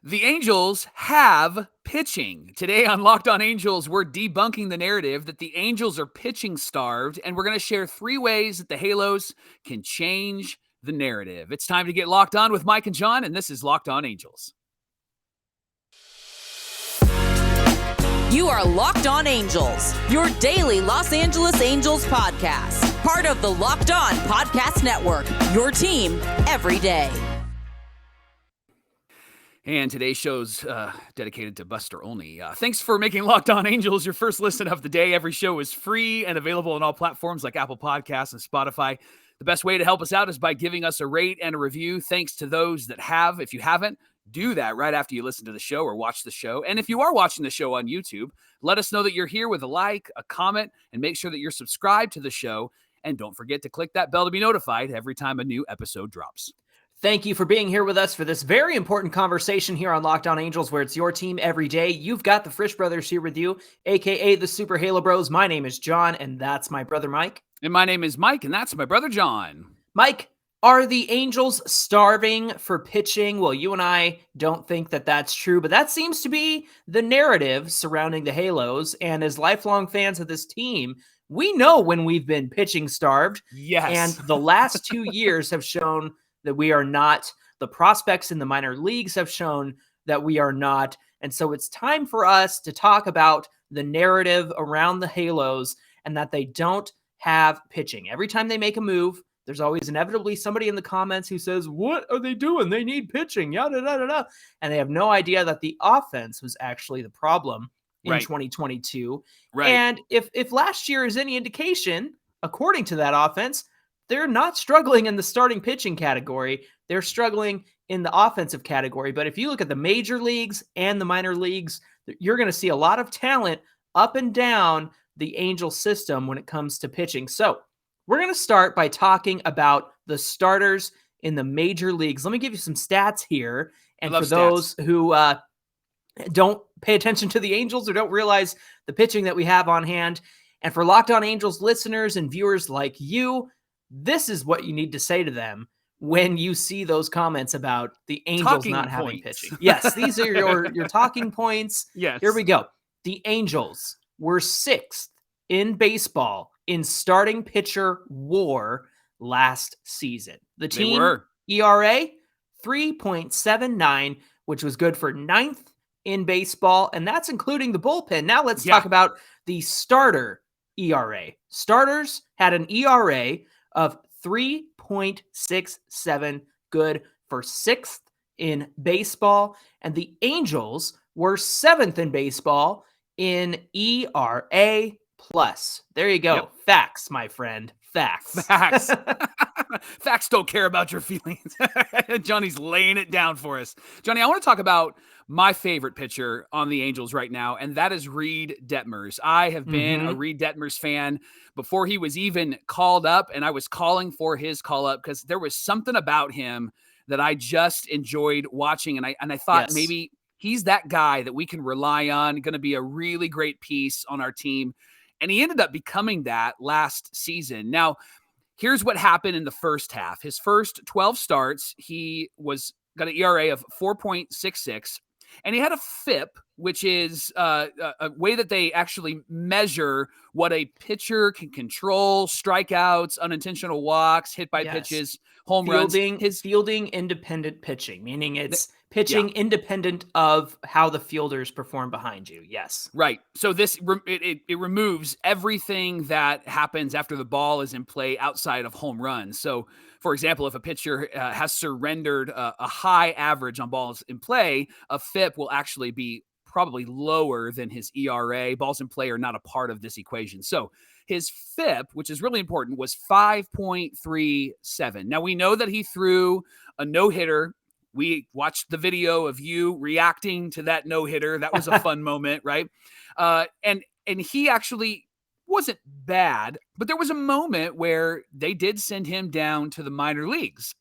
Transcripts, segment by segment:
The Angels have pitching. Today on Locked On Angels, we're debunking the narrative that the Angels are pitching starved, and we're going to share 3 ways that the Halos can change the narrative. It's time to get locked on with Mike and John, and this is Locked On Angels. You are Locked On Angels, your daily Los Angeles Angels podcast. Part of the Locked On Podcast Network, your team every day. And today's show's dedicated to Buster only. Thanks for making Locked On Angels your first listen of the day. Every show is free and available on all platforms like Apple Podcasts and Spotify. The best way to help us out is by giving us a rate and a review. Thanks to those that have. If you haven't, do that right after you listen to the show or watch the show. And if you are watching the show on YouTube, let us know that you're here with a like, a comment, and make sure that you're subscribed to the show. And don't forget to click that bell to be notified every time a new episode drops. Thank you for being here with us for this very important conversation here on Locked On Angels, where it's your team every day. You've got the Frisch Brothers here with you, a.k.a. the Super Halo Bros. My name is John, and that's my brother Mike. And my name is Mike, and that's my brother John. Mike, are the Angels starving for pitching? Well, you and I don't think that that's true, but that seems to be the narrative surrounding the Halos. And as lifelong fans of this team, we know when we've been pitching starved. Yes. And the last 2 years have shown that we are not. The prospects in the minor leagues have shown that we are not. And so it's time for us to talk about the narrative around the Halos and that they don't have pitching. Every time they make a move, there's always inevitably somebody in the comments who says, what are they doing? They need pitching, yada, yada, yada. And they have no idea that the offense was actually the problem in 2022. Right. And if last year is any indication, according to that offense, they're not struggling in the starting pitching category. They're struggling in the offensive category. But if you look at the major leagues and the minor leagues, you're going to see a lot of talent up and down the Angel system when it comes to pitching. So we're going to start by talking about the starters in the major leagues. Let me give you some stats here. And for those who don't pay attention to the Angels or don't realize the pitching that we have on hand, and for Locked On Angels listeners and viewers like you, this is what you need to say to them when you see those comments about the Angels not having pitching. Yes, these are your talking points. Yes. Here we go. The Angels were 6th in baseball in starting pitcher WAR last season. The team ERA 3.79, which was good for 9th in baseball, and that's including the bullpen. Now let's talk about the starter ERA. Starters had an ERA of 3.67, good for 6th in baseball. And the Angels were 7th in baseball in ERA plus. There you go. Yep. Facts, my friend. Facts. Facts don't care about your feelings. Johnny's laying it down for us. Johnny, I want to talk about my favorite pitcher on the Angels right now, and that is Reid Detmers. I have been a Reid Detmers fan before he was even called up, and I was calling for his call up because there was something about him that I just enjoyed watching, and I thought maybe he's that guy that we can rely on, going to be a really great piece on our team, and he ended up becoming that last season. Now, here's what happened in the first half. His first 12 starts, he got an ERA of 4.66, and he had a FIP, which is a way that they actually measure what a pitcher can control: strikeouts, unintentional walks, hit by pitches, home runs. His fielding independent pitching, meaning it's pitching independent of how the fielders perform behind you. Yes. Right. So this it removes everything that happens after the ball is in play outside of home runs. So, for example, if a pitcher has surrendered a high average on balls in play, a FIP will actually be probably lower than his ERA. Balls in play are not a part of this equation. So his FIP, which is really important, was 5.37. Now, we know that he threw a no-hitter. We watched the video of you reacting to that no-hitter. That was a fun moment, right? And he actually wasn't bad, but there was a moment where they did send him down to the minor leagues.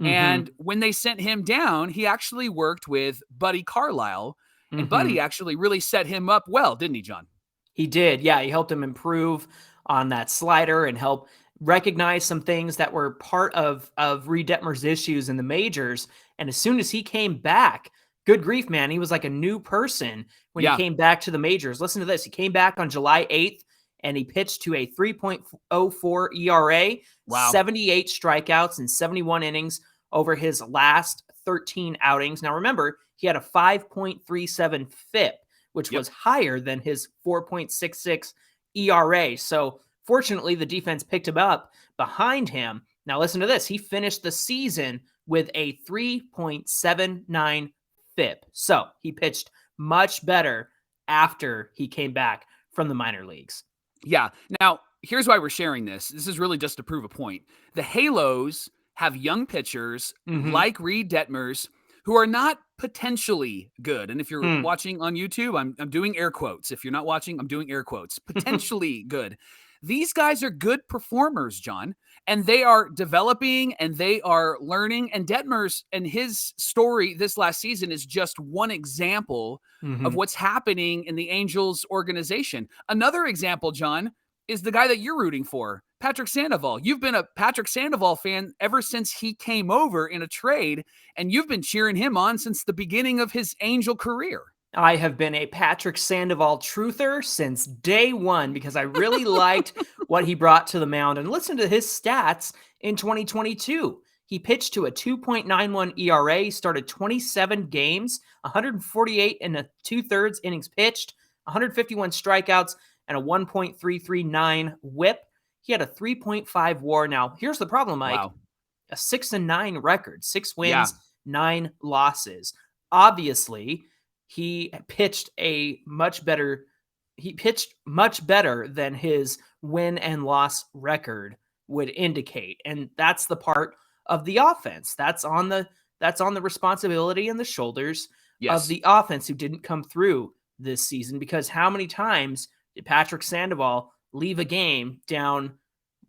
And when they sent him down, he actually worked with Buddy Carlisle, and Buddy actually really set him up well, didn't he, John? He did. Yeah, he helped him improve on that slider and help recognize some things that were part of Reid Detmers' issues in the majors. And as soon as he came back, good grief, man. He was like a new person when he Yeah. came back to the majors. Listen to this. He came back on July 8th and he pitched to a 3.04 ERA, Wow. 78 strikeouts and 71 innings over his last 13 outings. Now, remember, he had a 5.37 FIP, which was higher than his 4.66 ERA. So, fortunately, the defense picked him up behind him. Now, listen to this. He finished the season with a 3.79 FIP. So, he pitched much better after he came back from the minor leagues. Yeah. Now, here's why we're sharing this. This is really just to prove a point. The Halos have young pitchers like Reid Detmers who are not potentially good. And if you're watching on YouTube, I'm doing air quotes. If you're not watching, I'm doing air quotes. Potentially good. These guys are good performers, John, and they are developing and they are learning. And Detmers and his story this last season is just one example of what's happening in the Angels organization. Another example, John, is the guy that you're rooting for, Patrick Sandoval. You've been a Patrick Sandoval fan ever since he came over in a trade, and you've been cheering him on since the beginning of his Angel career. I have been a Patrick Sandoval truther since day one because I really liked what he brought to the mound. And listen to his stats in 2022. He pitched to a 2.91 ERA, he started 27 games, 148 and a 2/3 innings pitched, 151 strikeouts, and a 1.339 whip. He had a 3.5 WAR. Now, here's the problem, Mike. Wow. A 6-9 record, 6 wins, 9 losses. Obviously, he pitched much better than his win and loss record would indicate. And that's the part of the offense. That's on the responsibility and the shoulders of the offense who didn't come through this season, because how many times did Patrick Sandoval leave a game down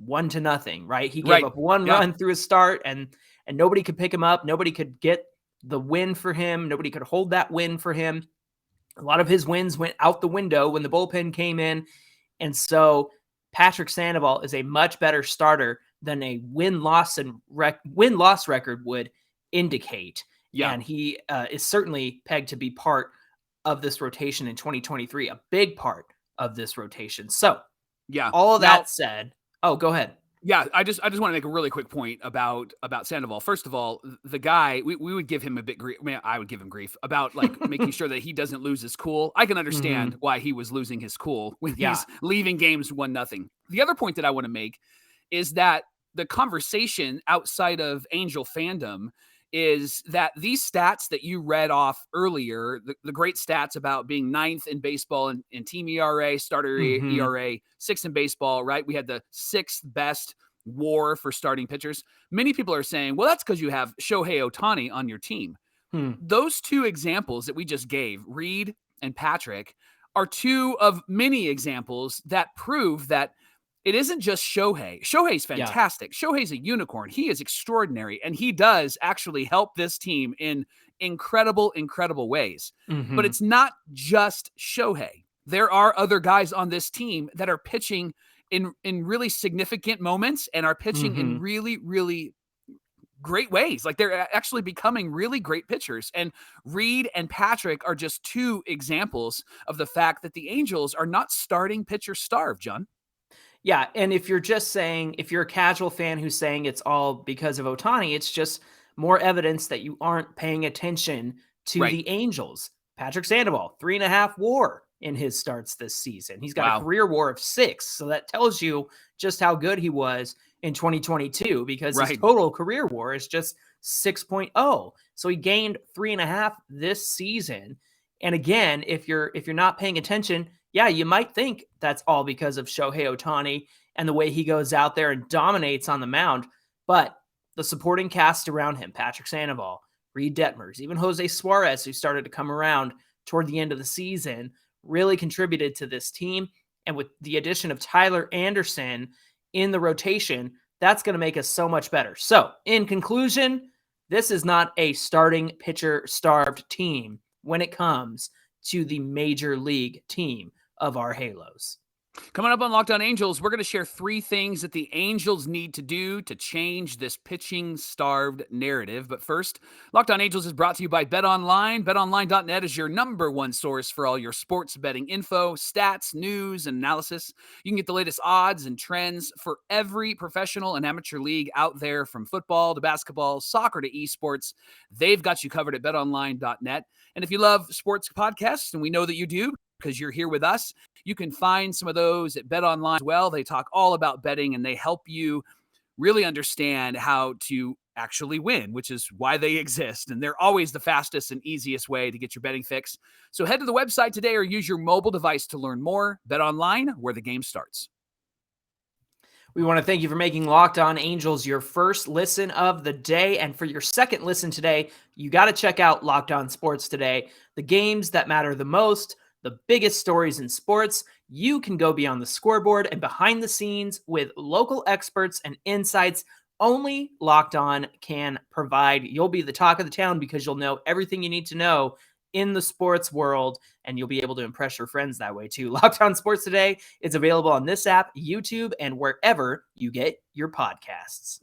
1-0, right? He gave up one run through his start and nobody could pick him up. Nobody could get the win for him. Nobody could hold that win for him. A lot of his wins went out the window when the bullpen came in. And so Patrick Sandoval is a much better starter than a win-loss record would indicate. Yeah. And he is certainly pegged to be part of this rotation in 2023, a big part of this rotation. So, all of that said, go ahead. Yeah, I just want to make a really quick point about Sandoval. First of all, the guy, we would give him a bit grief. I mean, I would give him grief about like making sure that he doesn't lose his cool. I can understand why he was losing his cool when he's leaving games 1-0. The other point that I want to make is that the conversation outside of Angel fandom is that these stats that you read off earlier, the great stats about being 9th in baseball in team ERA, starter ERA, 6th in baseball, right? We had the 6th best WAR for starting pitchers. Many people are saying, well, that's because you have Shohei Ohtani on your team. Those two examples that we just gave, Reid and Patrick, are two of many examples that prove that it isn't just Shohei. Shohei's fantastic. Shohei's a unicorn. He is extraordinary, and he does actually help this team in incredible, incredible ways. But it's not just Shohei. There are other guys on this team that are pitching in really significant moments and are pitching in really, really great ways. Like they're actually becoming really great pitchers. And Reid and Patrick are just two examples of the fact that the Angels are not starting pitcher starved, John. Yeah, and if you're a casual fan who's saying it's all because of Ohtani, it's just more evidence that you aren't paying attention to the Angels. Patrick Sandoval, 3.5 WAR in his starts this season. He's got a career WAR of 6, so that tells you just how good he was in 2022 because his total career WAR is just 6.0. So he gained 3.5 this season. And again, if you're not paying attention, you might think that's all because of Shohei Ohtani and the way he goes out there and dominates on the mound. But the supporting cast around him, Patrick Sandoval, Reid Detmers, even Jose Suarez, who started to come around toward the end of the season, really contributed to this team. And with the addition of Tyler Anderson in the rotation, that's going to make us so much better. So in conclusion, this is not a starting pitcher starved team when it comes to the major league team of our Halos. Coming up on Locked On Angels, we're going to share 3 things that the Angels need to do to change this pitching-starved narrative. But first, Locked On Angels is brought to you by BetOnline. BetOnline.net is your #1 source for all your sports betting info, stats, news, and analysis. You can get the latest odds and trends for every professional and amateur league out there, from football to basketball, soccer to esports. They've got you covered at BetOnline.net. And if you love sports podcasts, and we know that you do because you're here with us, you can find some of those at BetOnline as well. They talk all about betting, and they help you really understand how to actually win, which is why they exist. And they're always the fastest and easiest way to get your betting fix. So head to the website today or use your mobile device to learn more. BetOnline, where the game starts. We want to thank you for making Locked On Angels your first listen of the day. And for your second listen today, you got to check out Locked On Sports Today. The games that matter the most, the biggest stories in sports. You can go beyond the scoreboard and behind the scenes with local experts and insights only Locked On can provide. You'll be the talk of the town because you'll know everything you need to know in the sports world, and you'll be able to impress your friends that way too. Locked On Sports Today is available on this app, YouTube, and wherever you get your podcasts.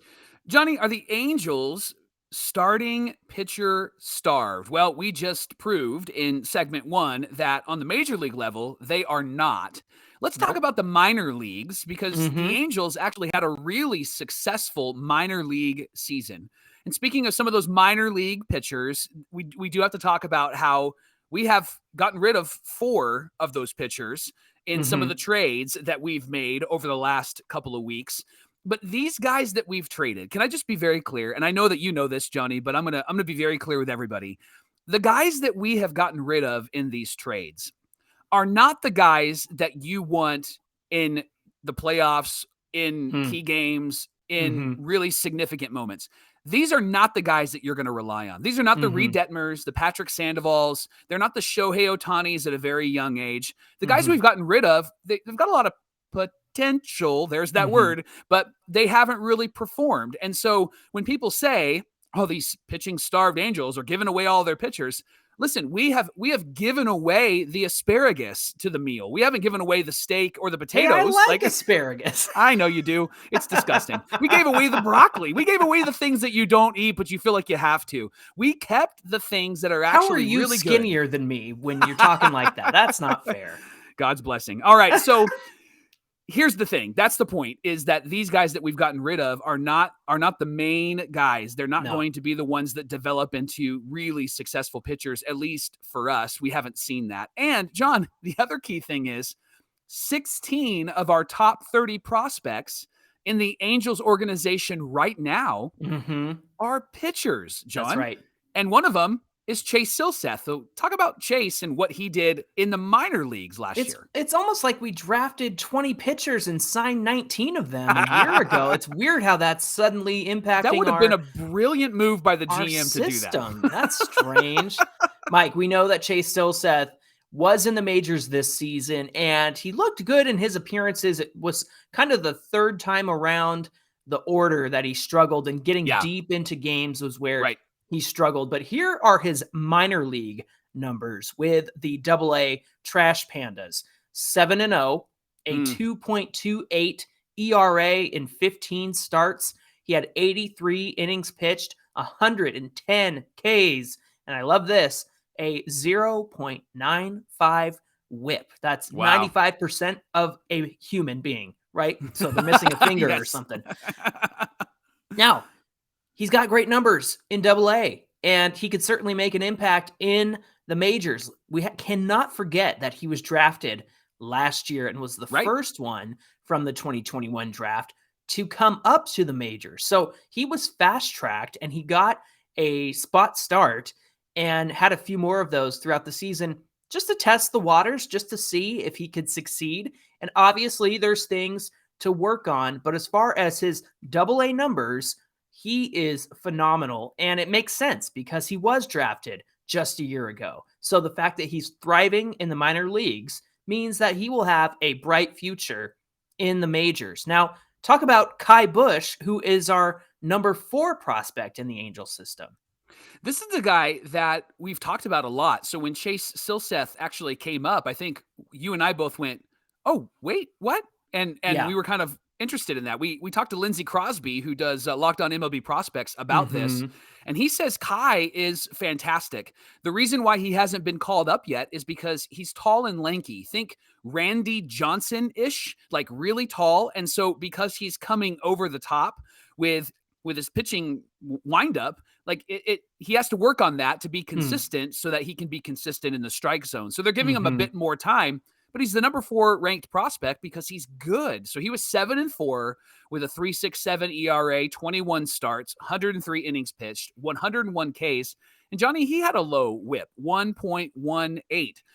Johnny, are the Angels starting pitcher starved? Well, we just proved in segment 1 that on the major league level, they are not. Let's talk about the minor leagues, because the Angels actually had a really successful minor league season. And speaking of some of those minor league pitchers, we do have to talk about how we have gotten rid of 4 of those pitchers in some of the trades that we've made over the last couple of weeks. But these guys that we've traded, can I just be very clear? And I know that you know this, Johnny, but I'm gonna be very clear with everybody. The guys that we have gotten rid of in these trades are not the guys that you want in the playoffs, in key games, in really significant moments. These are not the guys that you're going to rely on. These are not the Reid Detmers, the Patrick Sandovals. They're not the Shohei Ohtanis at a very young age. The guys we've gotten rid of, they've got a lot of potential, there's that word, but they haven't really performed. And so when people say, oh, these pitching starved Angels are giving away all their pitchers, listen, we have given away the asparagus to the meal. We haven't given away the steak or the potatoes. Hey, I like asparagus. I know you do. It's disgusting. We gave away the broccoli. We gave away the things that you don't eat, but you feel like you have to. We kept the things that are actually How are you really skinnier good. than me when you're talking like that? That's not fair. God's blessing. All right, so here's the thing. That's the point, is that these guys that we've gotten rid of are not the main guys. They're not going to be the ones that develop into really successful pitchers, at least for us. We haven't seen that. And John, the other key thing is 16 of our top 30 prospects in the Angels organization right now are pitchers, John. That's right. And one of them is Chase Silseth. So talk about Chase and what he did in the minor leagues last year. It's almost like we drafted 20 pitchers and signed 19 of them a year ago. It's weird how that's suddenly impacting. That would have been a brilliant move by the GM to do that. That's strange. Mike, we know that Chase Silseth was in the majors this season, and he looked good in his appearances. It was kind of the third time around the order that he struggled, and getting deep into games was where he struggled. But here are his minor league numbers with the AA Trash Pandas. 7-0, a 2.28 ERA in 15 starts. He had 83 innings pitched, 110 Ks, and I love this, a 0.95 whip. That's 95% of a human being, right? So they're missing a finger or something. Now, he's got great numbers in AA, and he could certainly make an impact in the majors. We cannot forget that he was drafted last year and was the first one from the 2021 draft to come up to the majors. So he was fast-tracked, and he got a spot start and had a few more of those throughout the season just to test the waters, just to see if he could succeed. And obviously, there's things to work on. But as far as his AA numbers, he is phenomenal, and it makes sense because he was drafted just a year ago. So the fact that he's thriving in the minor leagues means that he will have a bright future in the majors. Now, talk about Kai Busch, who is our number 4 prospect in the Angel system. This is the guy that we've talked about a lot. So when Chase Silseth actually came up, I think you and I both went, oh, wait, what? And Yeah. we were kind of interested in that. We talked to Lindsey Crosby, who does Locked On MLB Prospects, about this, Mm-hmm. and he says Kai is fantastic. The reason why he hasn't been called up yet is because he's tall and lanky. Think Randy Johnson-ish, like really tall, and so because he's coming over the top with his pitching windup, like he has to work on that to be consistent so that he can be consistent in the strike zone. So they're giving him a Mm-hmm. bit more time, but he's the number 4 ranked prospect because he's good. So he was 7-4 with a 3.67 ERA, 21 starts, 103 innings pitched, 101 Ks. And Johnny, he had a low whip, 1.18,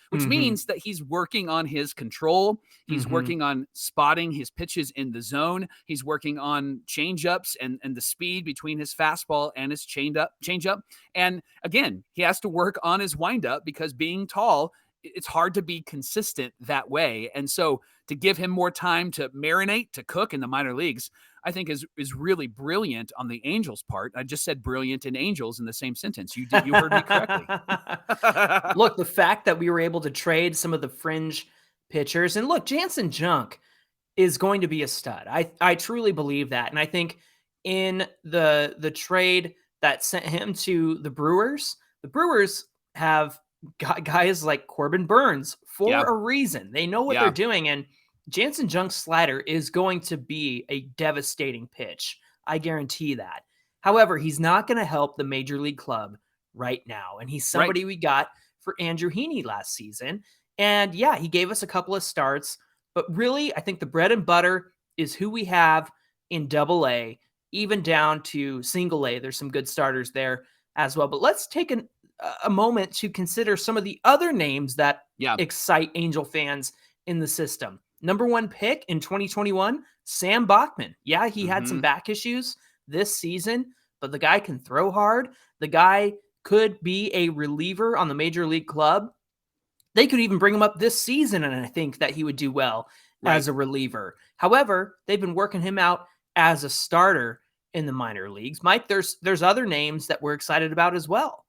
which Mm-hmm. means that he's working on his control. He's Mm-hmm. working on spotting his pitches in the zone. He's working on changeups and the speed between his fastball and his changeup. And again, he has to work on his windup because being tall, it's hard to be consistent that way. And so to give him more time to marinate, to cook in the minor leagues, I think is really brilliant on the Angels' part. I just said brilliant and Angels in the same sentence. You heard me correctly. Look, the fact that we were able to trade some of the fringe pitchers, and look, Jansen Junk is going to be a stud. I truly believe that. And I think in the trade that sent him to the Brewers have got guys like Corbin Burns for Yeah. a reason. They know what they're Yeah. doing, and Jansen Junk's slider is going to be a devastating pitch. I guarantee that. However, he's not going to help the major league club right now. And he's somebody we got for Andrew Heaney last season. And yeah, he gave us a couple of starts, but really, I think the bread and butter is who we have in Double-A, even down to Single-A. There's some good starters there as well. But let's take a moment to consider some of the other names that excite Angel fans in the system. Number 1 pick in 2021, Sam Bachman. Yeah, he had some back issues this season, but the guy can throw hard. The guy could be a reliever on the major league club. They could even bring him up this season, and I think that he would do well as a reliever. However, they've been working him out as a starter in the minor leagues. Mike, there's other names that we're excited about as well.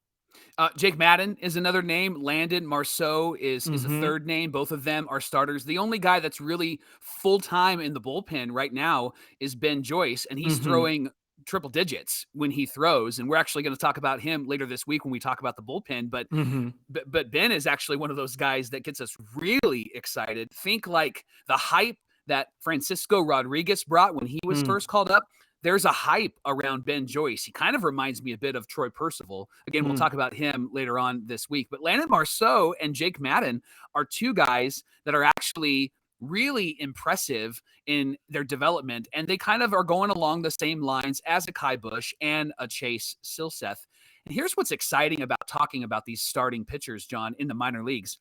Jake Madden is another name. Landon Marceau is a third name. Both of them are starters. The only guy that's really full-time in the bullpen right now is Ben Joyce, and he's throwing triple digits when he throws. And we're actually going to talk about him later this week when we talk about the bullpen. But Ben is actually one of those guys that gets us really excited. Think like the hype that Francisco Rodriguez brought when he was first called up. There's a hype around Ben Joyce. He kind of reminds me a bit of Troy Percival. Again, we'll talk about him later on this week. But Landon Marceau and Jake Madden are two guys that are actually really impressive in their development, and they kind of are going along the same lines as a Kai Bush and a Chase Silseth. And here's what's exciting about talking about these starting pitchers, John, in the minor leagues.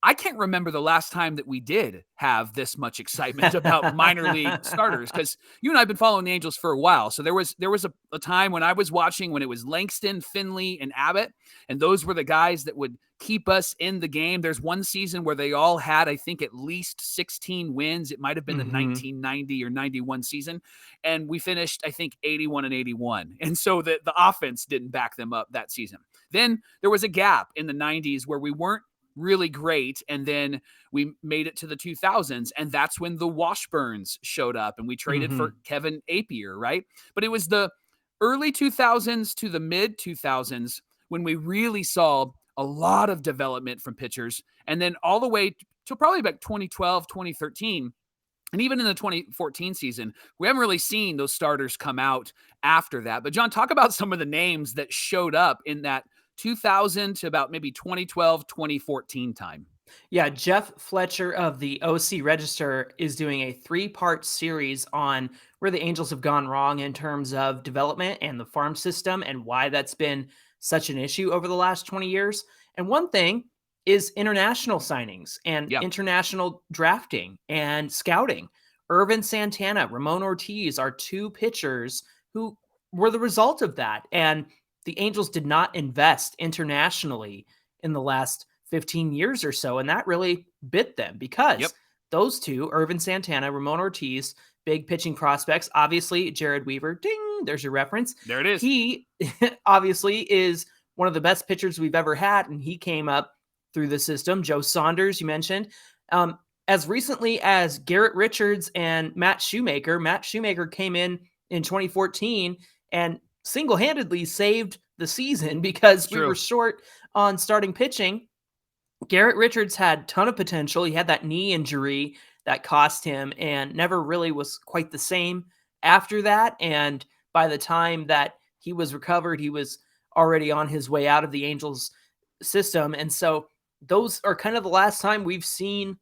I can't remember the last time that we did have this much excitement about minor league starters, because you and I have been following the Angels for a while. So there was a time when I was watching when it was Langston, Finley, and Abbott, and those were the guys that would keep us in the game. There's one season where they all had, I think, at least 16 wins. It might have been the 1990 or 91 season, and we finished, I think, 81-81. And so the offense didn't back them up that season. Then there was a gap in the 90s where we weren't really great, and then we made it to the 2000s, and that's when the Washburns showed up, and we traded for Kevin Apier, right? But it was the early 2000s to the mid 2000s when we really saw a lot of development from pitchers, and then all the way to probably about 2012, 2013, and even in the 2014 season, we haven't really seen those starters come out after that. But John, talk about some of the names that showed up in that 2000 to about maybe 2012, 2014 time. Yeah, Jeff Fletcher of the OC Register is doing a 3-part series on where the Angels have gone wrong in terms of development and the farm system and why that's been such an issue over the last 20 years. And one thing is international signings and international drafting and scouting. Irvin Santana, Ramon Ortiz are 2 pitchers who were the result of that. And the Angels did not invest internationally in the last 15 years or so, and that really bit them because those 2, Irvin Santana, Ramon Ortiz, big pitching prospects. Obviously, Jared Weaver, ding, there's your reference. There it is. He obviously is one of the best pitchers we've ever had, and he came up through the system. Joe Saunders, you mentioned. as recently as Garrett Richards and Matt Shoemaker. Matt Shoemaker came in 2014 and single-handedly saved the season because we were short on starting pitching. Garrett Richards had a ton of potential. He had that knee injury that cost him and never really was quite the same after that. And by the time that he was recovered, he was already on his way out of the Angels system. And so those are kind of the last time we've seen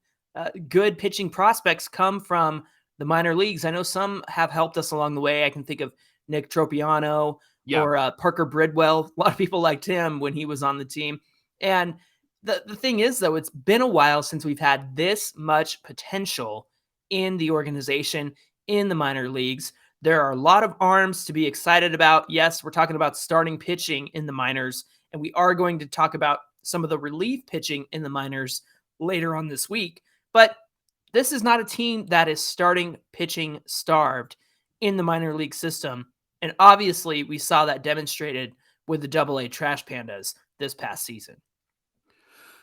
good pitching prospects come from the minor leagues. I know some have helped us along the way. I can think of Nick Tropiano or Parker Bridwell. A lot of people liked him when he was on the team. And the thing is, though, it's been a while since we've had this much potential in the organization, in the minor leagues. There are a lot of arms to be excited about. Yes, we're talking about starting pitching in the minors, and we are going to talk about some of the relief pitching in the minors later on this week. But this is not a team that is starting pitching starved in the minor league system. And obviously, we saw that demonstrated with the Double-A Trash Pandas this past season.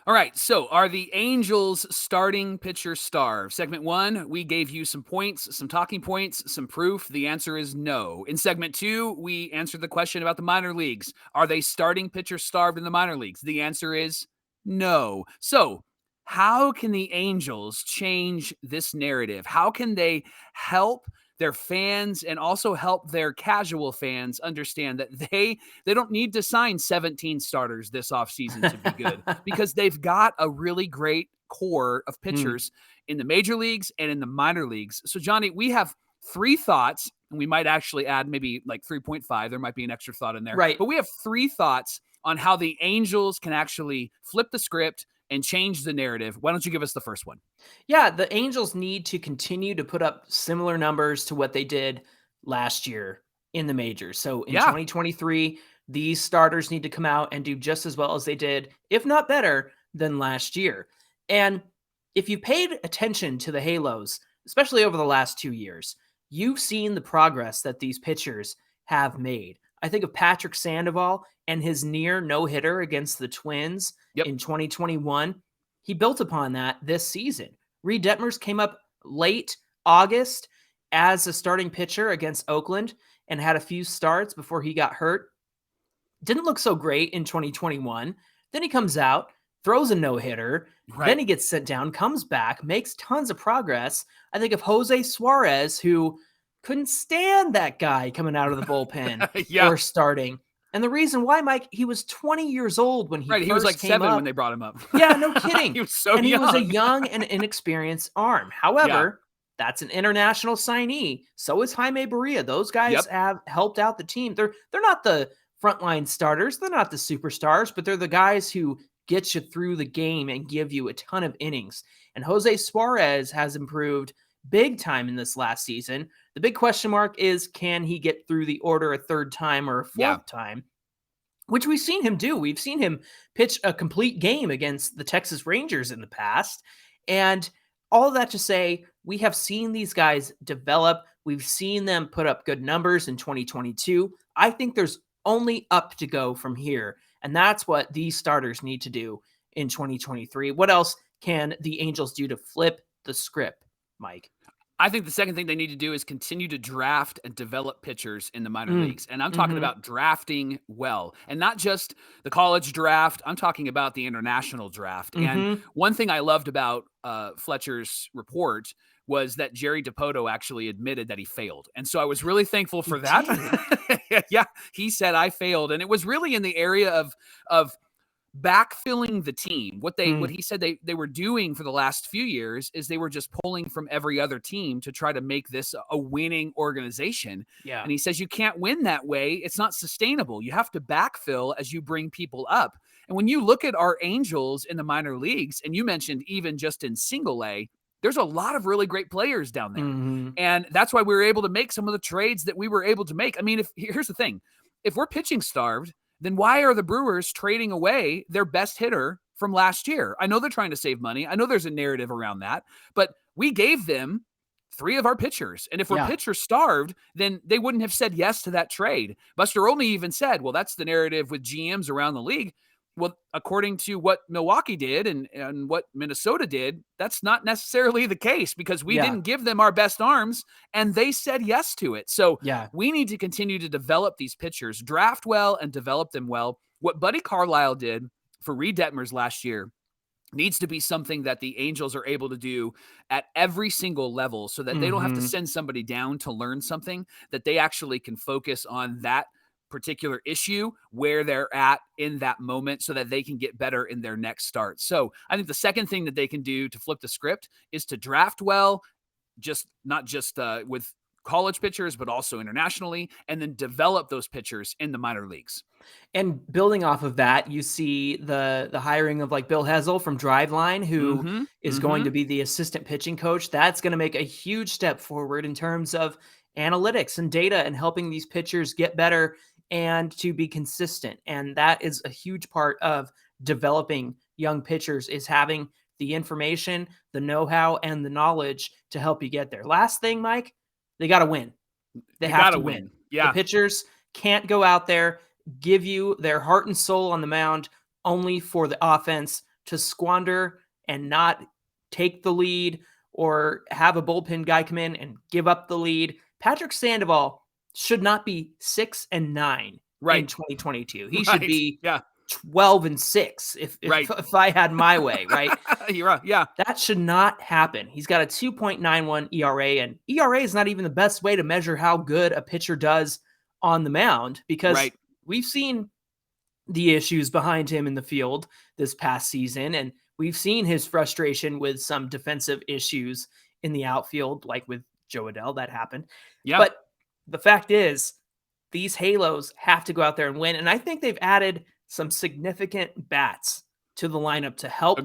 All right, so are the Angels starting pitcher starved? Segment 1, we gave you some points, some talking points, some proof. The answer is no. In segment 2, we answered the question about the minor leagues. Are they starting pitcher starved in the minor leagues? The answer is no. So how can the Angels change this narrative? How can they help their fans and also help their casual fans understand that they don't need to sign 17 starters this offseason to be good because they've got a really great core of pitchers in the major leagues and in the minor leagues. So, Johnny, we have 3 thoughts, and we might actually add maybe like 3.5. There might be an extra thought in there. Right. But we have 3 thoughts on how the Angels can actually flip the script and change the narrative. Why don't you give us the first one? Yeah, the Angels need to continue to put up similar numbers to what they did last year in the majors. So in 2023, these starters need to come out and do just as well as they did, if not better, than last year. And if you paid attention to the Halos, especially over the last 2 years, you've seen the progress that these pitchers have made. I think of Patrick Sandoval and his near no-hitter against the Twins in 2021. He built upon that this season. Reid Detmers came up late August as a starting pitcher against Oakland and had a few starts before he got hurt. Didn't look so great in 2021. Then he comes out, throws a no-hitter. Then he gets sent down, comes back, makes tons of progress. I think of Jose Suarez, who couldn't stand that guy coming out of the bullpen or starting. And the reason why, Mike, he was 20 years old when he first he was like came 7 up. when they brought him up. Yeah, no kidding. He was so and young. He was a young and inexperienced arm. However, that's an international signee. So is Jaime Barria. Those guys have helped out the team. They're not the frontline starters. They're not the superstars, but they're the guys who get you through the game and give you a ton of innings. And Jose Suarez has improved big time in this last season. The big question mark is, can he get through the order a third time or a fourth time? Which we've seen him do. We've seen him pitch a complete game against the Texas Rangers in the past. And all of that to say, we have seen these guys develop. We've seen them put up good numbers in 2022. I think there's only up to go from here. And that's what these starters need to do in 2023. What else can the Angels do to flip the script, Mike? I think the second thing they need to do is continue to draft and develop pitchers in the minor leagues. And I'm talking about drafting well, and not just the college draft. I'm talking about the international draft. And one thing I loved about Fletcher's report was that Jerry DiPoto actually admitted that he failed. And so I was really thankful for that. He said, I failed. And it was really in the area of backfilling the team. What he said they were doing for the last few years is they were just pulling from every other team to try to make this a winning organization. Yeah. And he says you can't win that way. It's not sustainable. You have to backfill as you bring people up. And when you look at our Angels in the minor leagues, and you mentioned even just in single A, there's a lot of really great players down there. And that's why we were able to make some of the trades that we were able to make. I mean, here's the thing. If we're pitching starved, then why are the Brewers trading away their best hitter from last year? I know they're trying to save money. I know there's a narrative around that, but we gave them 3 of our pitchers. And if we're pitcher starved, then they wouldn't have said yes to that trade. Buster Olney even said, well, that's the narrative with GMs around the league. Well, according to what Milwaukee did and what Minnesota did, that's not necessarily the case because we Yeah. didn't give them our best arms and they said yes to it. So Yeah. we need to continue to develop these pitchers, draft well and develop them well. What Buddy Carlisle did for Reid Detmers last year needs to be something that the Angels are able to do at every single level so that they don't have to send somebody down to learn something, that they actually can focus on that particular issue where they're at in that moment so that they can get better in their next start. So I think the second thing that they can do to flip the script is to draft well, not just with college pitchers, but also internationally, and then develop those pitchers in the minor leagues. And building off of that, you see the hiring of like Bill Hessel from Driveline, who is going to be the assistant pitching coach. That's going to make a huge step forward in terms of analytics and data and helping these pitchers get better and to be consistent. And that is a huge part of developing young pitchers, is having the information, the know-how, and the knowledge to help you get there. Last thing, Mike, they got to win. They have to win. Yeah. The pitchers can't go out there, give you their heart and soul on the mound only for the offense to squander and not take the lead or have a bullpen guy come in and give up the lead. Patrick Sandoval should not be 6-9 in 2022. He should be 12-6 if I had my way, right? You're right. Yeah. That should not happen. He's got a 2.91 ERA, and ERA is not even the best way to measure how good a pitcher does on the mound because we've seen the issues behind him in the field this past season, and we've seen his frustration with some defensive issues in the outfield, like with Joe Adell, that happened. Yeah. But the fact is, these Halos have to go out there and win, and I think they've added some significant bats to the lineup to help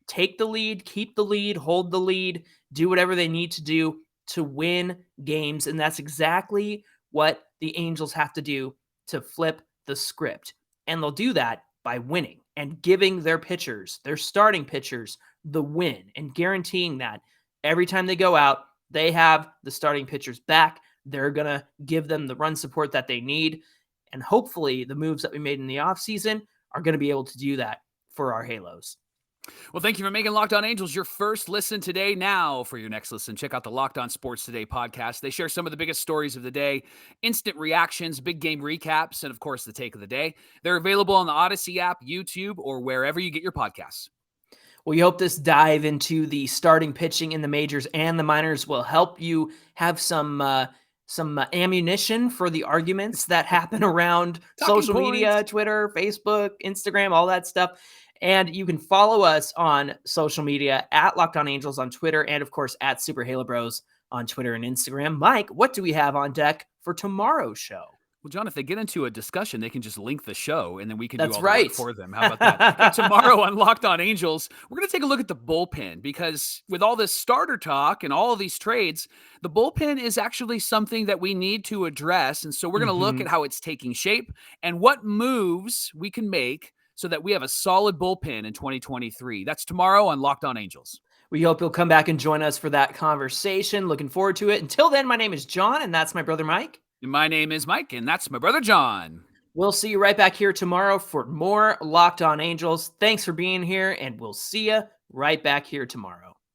take the lead, keep the lead, hold the lead, do whatever they need to do to win games, and that's exactly what the Angels have to do to flip the script. And they'll do that by winning and giving their pitchers, their starting pitchers, the win and guaranteeing that every time they go out, they have the starting pitchers back. They're going to give them the run support that they need. And hopefully the moves that we made in the offseason are going to be able to do that for our Halos. Well, thank you for making Locked On Angels your first listen today. Now, for your next listen, check out the Locked On Sports Today podcast. They share some of the biggest stories of the day, instant reactions, big game recaps, and of course, the take of the day. They're available on the Odyssey app, YouTube, or wherever you get your podcasts. We hope this dive into the starting pitching in the majors and the minors will help you have some ammunition for the arguments that happen around social media, Twitter, Facebook, Instagram, all that stuff. And you can follow us on social media at Locked On Angels on Twitter and, of course, at Super Halo Bros on Twitter and Instagram. Mike, what do we have on deck for tomorrow's show? Well, John, if they get into a discussion, they can just link the show, and then we can do all the work for them. How about that? Okay, tomorrow on Locked On Angels, we're going to take a look at the bullpen because with all this starter talk and all of these trades, the bullpen is actually something that we need to address. And so we're going to look at how it's taking shape and what moves we can make so that we have a solid bullpen in 2023. That's tomorrow on Locked On Angels. We hope you'll come back and join us for that conversation. Looking forward to it. Until then, my name is John, and that's my brother Mike. My name is Mike, and that's my brother John. We'll see you right back here tomorrow for more Locked On Angels. Thanks for being here, and we'll see you right back here tomorrow.